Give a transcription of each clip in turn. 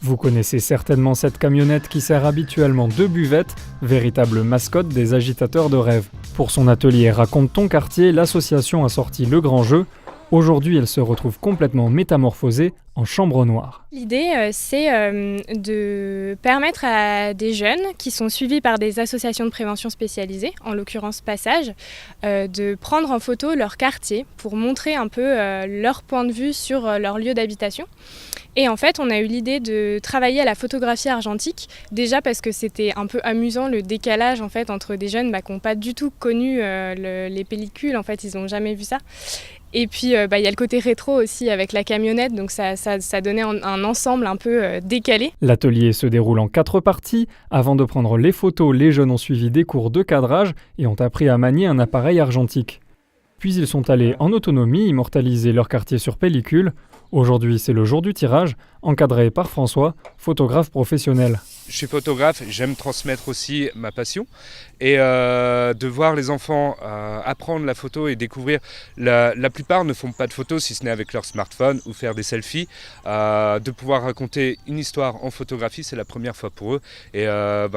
Vous connaissez certainement cette camionnette qui sert habituellement de buvette, véritable mascotte des agitateurs de rêve. Pour son atelier Raconte ton quartier, l'association a sorti le grand jeu. Aujourd'hui, elle se retrouve complètement métamorphosée en chambre noire. L'idée, c'est de permettre à des jeunes qui sont suivis par des associations de prévention spécialisées, en l'occurrence Passage, de prendre en photo leur quartier pour montrer un peu leur point de vue sur leur lieu d'habitation. Et en fait, on a eu l'idée de travailler à la photographie argentique, déjà parce que c'était un peu amusant le décalage en fait, entre des jeunes qui n'ont pas du tout connu les pellicules, en fait, ils n'ont jamais vu ça. Et puis, y a le côté rétro aussi avec la camionnette, donc ça donnait un ensemble un peu décalé. L'atelier se déroule en 4 parties. Avant de prendre les photos, les jeunes ont suivi des cours de cadrage et ont appris à manier un appareil argentique. Puis ils sont allés en autonomie immortaliser leur quartier sur pellicule. Aujourd'hui, c'est le jour du tirage, encadré par François, photographe professionnel. Je suis photographe, j'aime transmettre aussi ma passion et de voir les enfants apprendre la photo et découvrir. La plupart ne font pas de photos si ce n'est avec leur smartphone ou faire des selfies. De pouvoir raconter une histoire en photographie, c'est la première fois pour eux et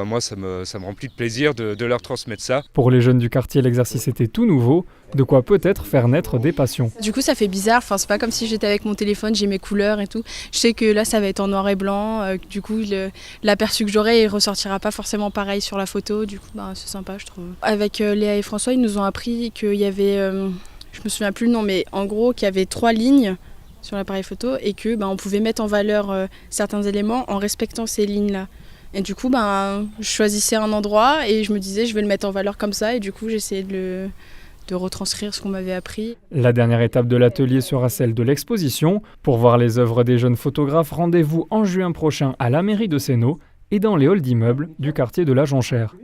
moi ça me remplit de plaisir de leur transmettre ça. Pour les jeunes du quartier, l'exercice était tout nouveau, de quoi peut-être faire naître des passions. Du coup ça fait bizarre, c'est pas comme si j'étais avec mon téléphone, j'ai mes couleurs et tout. Je sais que là ça va être en noir et blanc, du coup l'aperçu que j'aurai, il ressortira pas forcément pareil sur la photo, du coup c'est sympa je trouve. Avec Léa et François, ils nous ont appris qu'il y avait, je me souviens plus le nom, mais en gros qu'il y avait 3 lignes sur l'appareil photo et que on pouvait mettre en valeur certains éléments en respectant ces lignes-là. Et du coup je choisissais un endroit et je me disais je vais le mettre en valeur comme ça et du coup j'essayais de retranscrire ce qu'on m'avait appris. La dernière étape de l'atelier sera celle de l'exposition. Pour voir les œuvres des jeunes photographes, rendez-vous en juin prochain à la mairie de Sénaux et dans les halls d'immeubles du quartier de la Jonchère.